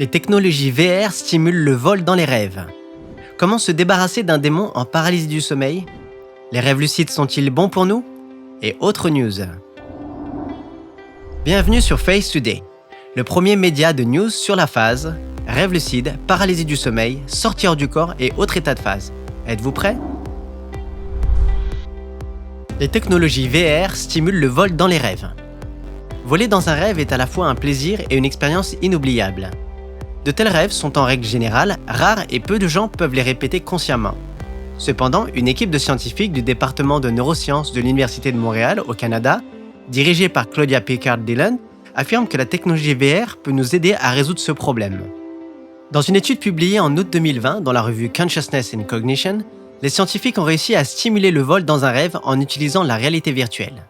Les technologies VR stimulent le vol dans les rêves. Comment se débarrasser d'un démon en paralysie du sommeil? Les rêves lucides sont-ils bons pour nous? Et autres news. Bienvenue sur Face Today, le premier média de news sur la phase, rêve lucide, paralysie du sommeil, sortie hors du corps et autres états de phase. Êtes-vous prêts? Les technologies VR stimulent le vol dans les rêves. Voler dans un rêve est à la fois un plaisir et une expérience inoubliable. De tels rêves sont en règle générale rares et peu de gens peuvent les répéter consciemment. Cependant, une équipe de scientifiques du département de neurosciences de l'Université de Montréal au Canada, dirigée par Claudia Pickard-Dillon, affirme que la technologie VR peut nous aider à résoudre ce problème. Dans une étude publiée en août 2020 dans la revue Consciousness and Cognition, les scientifiques ont réussi à stimuler le vol dans un rêve en utilisant la réalité virtuelle.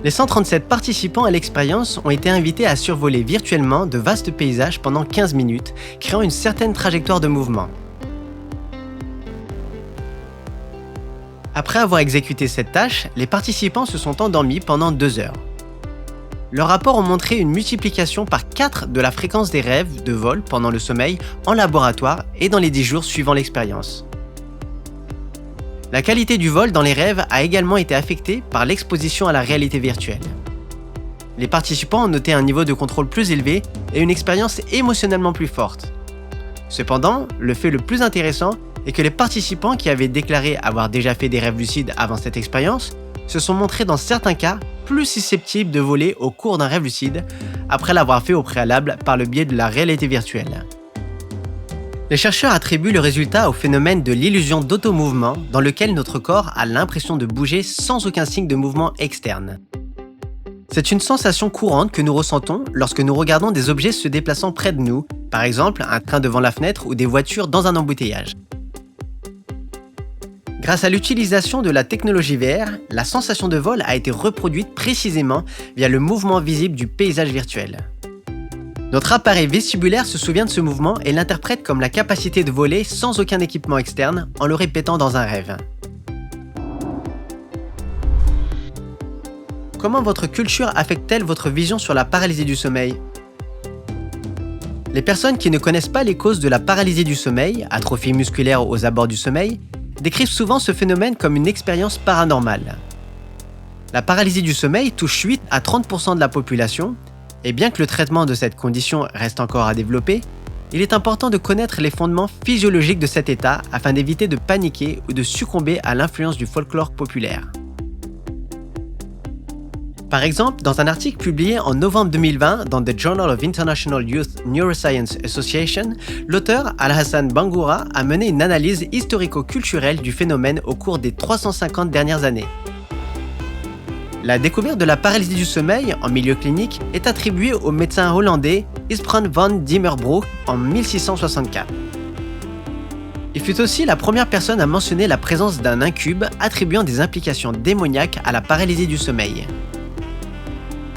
Les 137 participants à l'expérience ont été invités à survoler virtuellement de vastes paysages pendant 15 minutes, créant une certaine trajectoire de mouvement. Après avoir exécuté cette tâche, les participants se sont endormis pendant 2 heures. Leurs rapports ont montré une multiplication par 4 de la fréquence des rêves de vol pendant le sommeil en laboratoire et dans les 10 jours suivant l'expérience. La qualité du vol dans les rêves a également été affectée par l'exposition à la réalité virtuelle. Les participants ont noté un niveau de contrôle plus élevé et une expérience émotionnellement plus forte. Cependant, le fait le plus intéressant est que les participants qui avaient déclaré avoir déjà fait des rêves lucides avant cette expérience se sont montrés dans certains cas plus susceptibles de voler au cours d'un rêve lucide après l'avoir fait au préalable par le biais de la réalité virtuelle. Les chercheurs attribuent le résultat au phénomène de l'illusion d'automouvement dans lequel notre corps a l'impression de bouger sans aucun signe de mouvement externe. C'est une sensation courante que nous ressentons lorsque nous regardons des objets se déplaçant près de nous, par exemple un train devant la fenêtre ou des voitures dans un embouteillage. Grâce à l'utilisation de la technologie VR, la sensation de vol a été reproduite précisément via le mouvement visible du paysage virtuel. Notre appareil vestibulaire se souvient de ce mouvement et l'interprète comme la capacité de voler sans aucun équipement externe en le répétant dans un rêve. Comment votre culture affecte-t-elle votre vision sur la paralysie du sommeil? Les personnes qui ne connaissent pas les causes de la paralysie du sommeil, atrophie musculaire aux abords du sommeil, décrivent souvent ce phénomène comme une expérience paranormale. La paralysie du sommeil touche 8 à 30% de la population, et bien que le traitement de cette condition reste encore à développer, il est important de connaître les fondements physiologiques de cet état afin d'éviter de paniquer ou de succomber à l'influence du folklore populaire. Par exemple, dans un article publié en novembre 2020 dans The Journal of International Youth Neuroscience Association, l'auteur Alhassan Bangoura a mené une analyse historico-culturelle du phénomène au cours des 350 dernières années. La découverte de la paralysie du sommeil en milieu clinique est attribuée au médecin hollandais Isbrand van Dimmerbroek en 1664. Il fut aussi la première personne à mentionner la présence d'un incube attribuant des implications démoniaques à la paralysie du sommeil.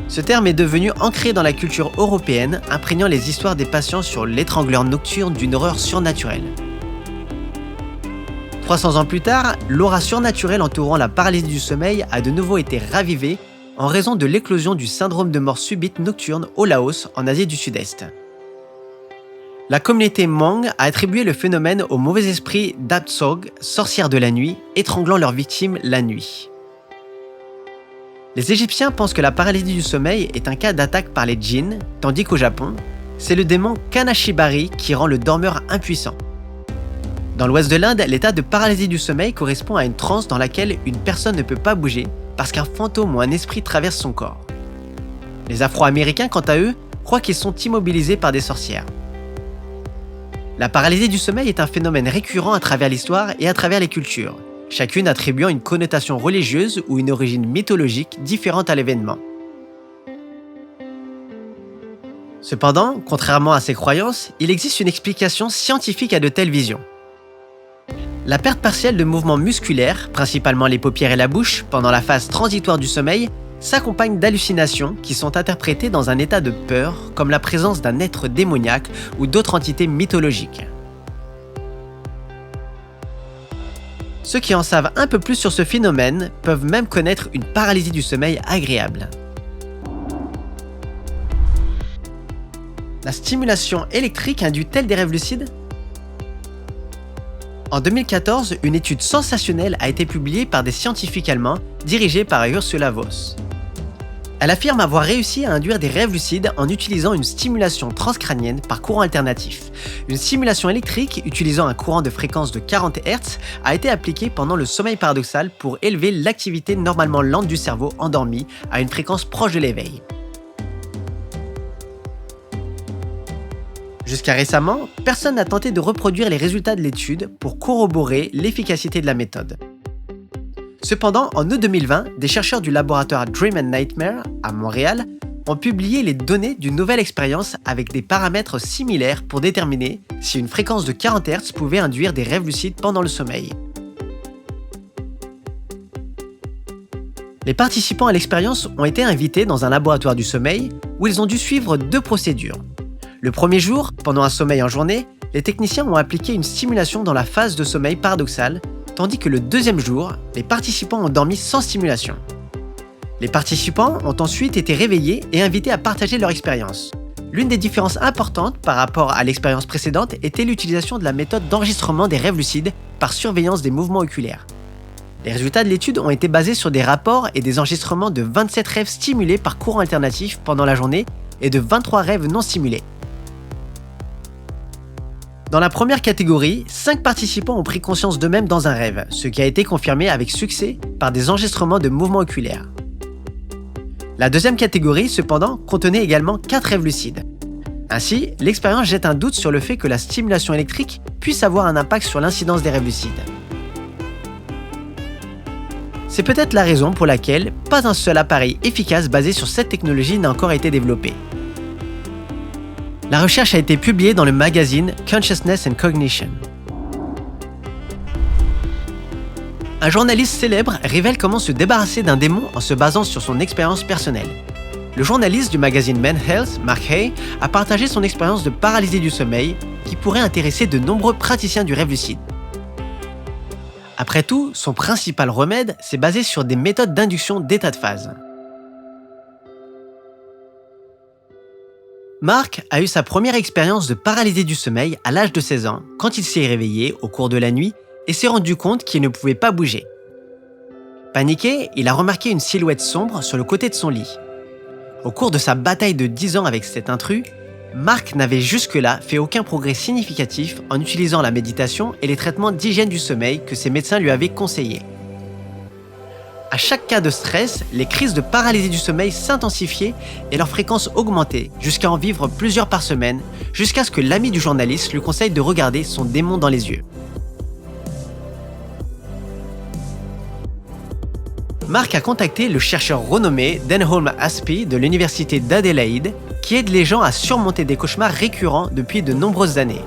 Ce terme est devenu ancré dans la culture européenne, imprégnant les histoires des patients sur l'étrangleur nocturne d'une horreur surnaturelle. 300 ans plus tard, l'aura surnaturelle entourant la paralysie du sommeil a de nouveau été ravivée en raison de l'éclosion du syndrome de mort subite nocturne au Laos, en Asie du Sud-Est. La communauté Hmong a attribué le phénomène au mauvais esprit d'Aptsog, sorcières de la nuit, étranglant leurs victimes la nuit. Les Égyptiens pensent que la paralysie du sommeil est un cas d'attaque par les djinns, tandis qu'au Japon, c'est le démon Kanashibari qui rend le dormeur impuissant. Dans l'ouest de l'Inde, l'état de paralysie du sommeil correspond à une transe dans laquelle une personne ne peut pas bouger parce qu'un fantôme ou un esprit traverse son corps. Les Afro-Américains, quant à eux, croient qu'ils sont immobilisés par des sorcières. La paralysie du sommeil est un phénomène récurrent à travers l'histoire et à travers les cultures, chacune attribuant une connotation religieuse ou une origine mythologique différente à l'événement. Cependant, contrairement à ces croyances, il existe une explication scientifique à de telles visions. La perte partielle de mouvements musculaires, principalement les paupières et la bouche, pendant la phase transitoire du sommeil, s'accompagne d'hallucinations qui sont interprétées dans un état de peur, comme la présence d'un être démoniaque ou d'autres entités mythologiques. Ceux qui en savent un peu plus sur ce phénomène peuvent même connaître une paralysie du sommeil agréable. La stimulation électrique induit-elle des rêves lucides? En 2014, une étude sensationnelle a été publiée par des scientifiques allemands dirigés par Ursula Voss. Elle affirme avoir réussi à induire des rêves lucides en utilisant une stimulation transcrânienne par courant alternatif. Une stimulation électrique utilisant un courant de fréquence de 40 Hz a été appliquée pendant le sommeil paradoxal pour élever l'activité normalement lente du cerveau endormi à une fréquence proche de l'éveil. Jusqu'à récemment, personne n'a tenté de reproduire les résultats de l'étude pour corroborer l'efficacité de la méthode. Cependant, en août 2020, des chercheurs du laboratoire Dream and Nightmare à Montréal ont publié les données d'une nouvelle expérience avec des paramètres similaires pour déterminer si une fréquence de 40 Hz pouvait induire des rêves lucides pendant le sommeil. Les participants à l'expérience ont été invités dans un laboratoire du sommeil où ils ont dû suivre 2 procédures. Le premier jour, pendant un sommeil en journée, les techniciens ont appliqué une stimulation dans la phase de sommeil paradoxal, tandis que le deuxième jour, les participants ont dormi sans stimulation. Les participants ont ensuite été réveillés et invités à partager leur expérience. L'une des différences importantes par rapport à l'expérience précédente était l'utilisation de la méthode d'enregistrement des rêves lucides par surveillance des mouvements oculaires. Les résultats de l'étude ont été basés sur des rapports et des enregistrements de 27 rêves stimulés par courant alternatif pendant la journée et de 23 rêves non stimulés. Dans la première catégorie, 5 participants ont pris conscience d'eux-mêmes dans un rêve, ce qui a été confirmé avec succès par des enregistrements de mouvements oculaires. La deuxième catégorie, cependant, contenait également 4 rêves lucides. Ainsi, l'expérience jette un doute sur le fait que la stimulation électrique puisse avoir un impact sur l'incidence des rêves lucides. C'est peut-être la raison pour laquelle pas un seul appareil efficace basé sur cette technologie n'a encore été développé. La recherche a été publiée dans le magazine Consciousness and Cognition. Un journaliste célèbre révèle comment se débarrasser d'un démon en se basant sur son expérience personnelle. Le journaliste du magazine Men Health, Mark Hay, a partagé son expérience de paralysie du sommeil qui pourrait intéresser de nombreux praticiens du rêve lucide. Après tout, son principal remède s'est basé sur des méthodes d'induction d'état de phase. Mark a eu sa première expérience de paralysie du sommeil à l'âge de 16 ans, quand il s'est réveillé au cours de la nuit et s'est rendu compte qu'il ne pouvait pas bouger. Paniqué, il a remarqué une silhouette sombre sur le côté de son lit. Au cours de sa bataille de 10 ans avec cet intrus, Mark n'avait jusque-là fait aucun progrès significatif en utilisant la méditation et les traitements d'hygiène du sommeil que ses médecins lui avaient conseillés. À chaque cas de stress, les crises de paralysie du sommeil s'intensifiaient et leur fréquence augmentait jusqu'à en vivre plusieurs par semaine, jusqu'à ce que l'ami du journaliste lui conseille de regarder son démon dans les yeux. Mark a contacté le chercheur renommé Denholm Aspey de l'université d'Adélaïde, qui aide les gens à surmonter des cauchemars récurrents depuis de nombreuses années.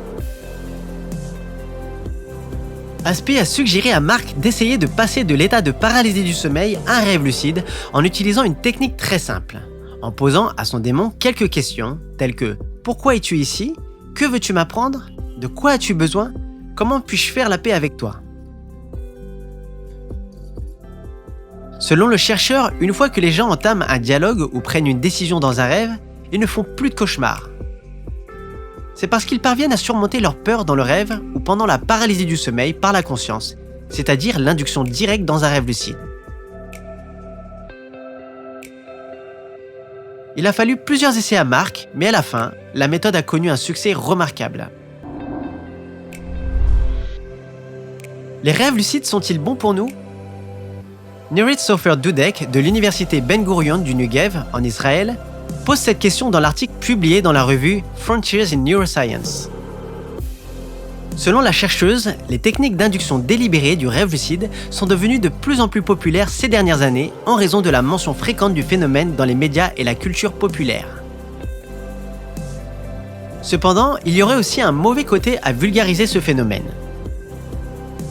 Aspey a suggéré à Mark d'essayer de passer de l'état de paralysie du sommeil à un rêve lucide en utilisant une technique très simple, en posant à son démon quelques questions telles que « Pourquoi es-tu ici ? Que veux-tu m'apprendre ? De quoi as-tu besoin ? Comment puis-je faire la paix avec toi ?» Selon le chercheur, une fois que les gens entament un dialogue ou prennent une décision dans un rêve, ils ne font plus de cauchemars. C'est parce qu'ils parviennent à surmonter leur peur dans le rêve ou pendant la paralysie du sommeil par la conscience, c'est-à-dire l'induction directe dans un rêve lucide. Il a fallu plusieurs essais à Mark, mais à la fin, la méthode a connu un succès remarquable. Les rêves lucides sont-ils bons pour nous ? Nurit Sofer Dudek de l'université Ben Gurion du Negev, en Israël, pose cette question dans l'article publié dans la revue Frontiers in Neuroscience. Selon la chercheuse, les techniques d'induction délibérée du rêve lucide sont devenues de plus en plus populaires ces dernières années en raison de la mention fréquente du phénomène dans les médias et la culture populaire. Cependant, il y aurait aussi un mauvais côté à vulgariser ce phénomène.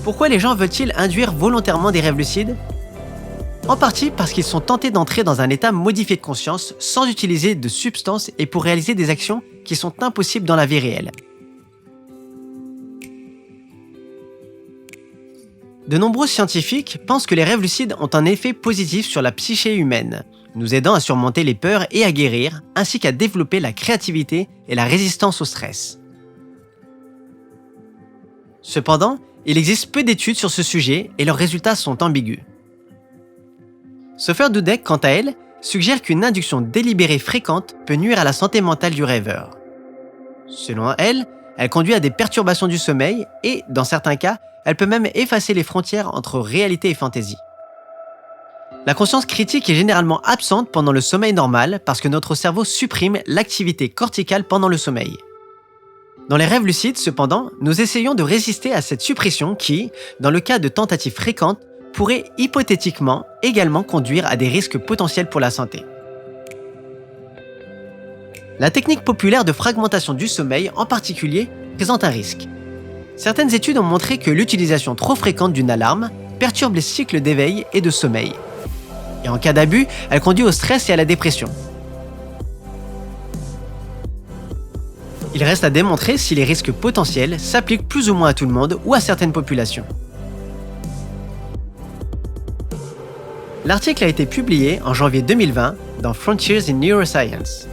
Pourquoi les gens veulent-ils induire volontairement des rêves lucides ? En partie parce qu'ils sont tentés d'entrer dans un état modifié de conscience sans utiliser de substances et pour réaliser des actions qui sont impossibles dans la vie réelle. De nombreux scientifiques pensent que les rêves lucides ont un effet positif sur la psyché humaine, nous aidant à surmonter les peurs et à guérir, ainsi qu'à développer la créativité et la résistance au stress. Cependant, il existe peu d'études sur ce sujet et leurs résultats sont ambigus. Sofer Dudek, quant à elle, suggère qu'une induction délibérée fréquente peut nuire à la santé mentale du rêveur. Selon elle, elle conduit à des perturbations du sommeil et, dans certains cas, elle peut même effacer les frontières entre réalité et fantaisie. La conscience critique est généralement absente pendant le sommeil normal parce que notre cerveau supprime l'activité corticale pendant le sommeil. Dans les rêves lucides, cependant, nous essayons de résister à cette suppression qui, dans le cas de tentatives fréquentes, pourrait hypothétiquement également conduire à des risques potentiels pour la santé. La technique populaire de fragmentation du sommeil, en particulier, présente un risque. Certaines études ont montré que l'utilisation trop fréquente d'une alarme perturbe les cycles d'éveil et de sommeil. Et en cas d'abus, elle conduit au stress et à la dépression. Il reste à démontrer si les risques potentiels s'appliquent plus ou moins à tout le monde ou à certaines populations. L'article a été publié en janvier 2020 dans Frontiers in Neuroscience.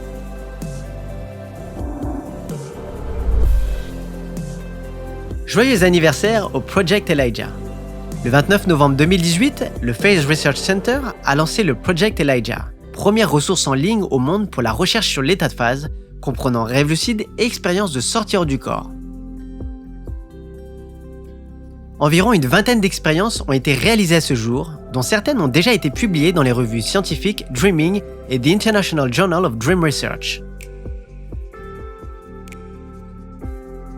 Joyeux anniversaire au Project Elijah. Le 29 novembre 2018, le Phase Research Center a lancé le Project Elijah, première ressource en ligne au monde pour la recherche sur l'état de phase, comprenant rêves lucides et expériences de sortie hors du corps. Environ une vingtaine d'expériences ont été réalisées à ce jour, dont certaines ont déjà été publiées dans les revues scientifiques Dreaming et The International Journal of Dream Research.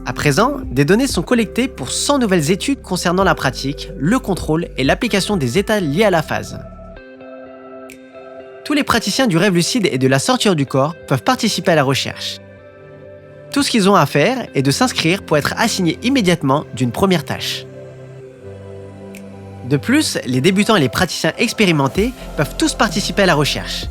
À présent, des données sont collectées pour 100 nouvelles études concernant la pratique, le contrôle et l'application des états liés à la phase. Tous les praticiens du rêve lucide et de la sortie hors du corps peuvent participer à la recherche. Tout ce qu'ils ont à faire est de s'inscrire pour être assignés immédiatement d'une première tâche. De plus, les débutants et les praticiens expérimentés peuvent tous participer à la recherche.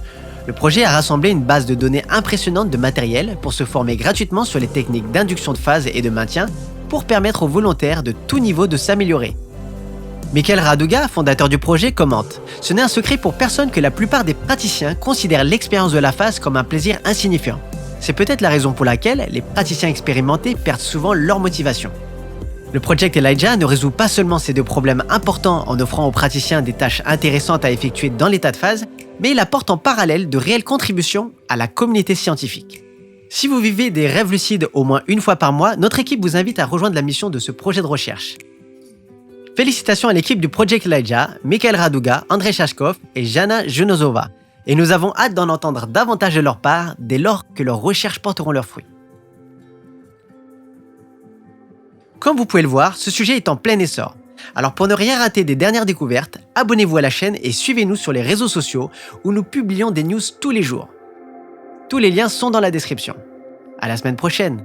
Le projet a rassemblé une base de données impressionnante de matériel pour se former gratuitement sur les techniques d'induction de phase et de maintien pour permettre aux volontaires de tout niveau de s'améliorer. Michael Raduga, fondateur du projet, commente « Ce n'est un secret pour personne que la plupart des praticiens considèrent l'expérience de la phase comme un plaisir insignifiant. C'est peut-être la raison pour laquelle les praticiens expérimentés perdent souvent leur motivation. » Le Project Elijah ne résout pas seulement ces deux problèmes importants en offrant aux praticiens des tâches intéressantes à effectuer dans l'état de phase, mais il apporte en parallèle de réelles contributions à la communauté scientifique. Si vous vivez des rêves lucides au moins une fois par mois, notre équipe vous invite à rejoindre la mission de ce projet de recherche. Félicitations à l'équipe du Project Elijah, Michael Raduga, Andrei Chashkov et Jana Junosova. Et nous avons hâte d'en entendre davantage de leur part dès lors que leurs recherches porteront leurs fruits. Comme vous pouvez le voir, ce sujet est en plein essor. Alors pour ne rien rater des dernières découvertes, abonnez-vous à la chaîne et suivez-nous sur les réseaux sociaux où nous publions des news tous les jours. Tous les liens sont dans la description. À la semaine prochaine.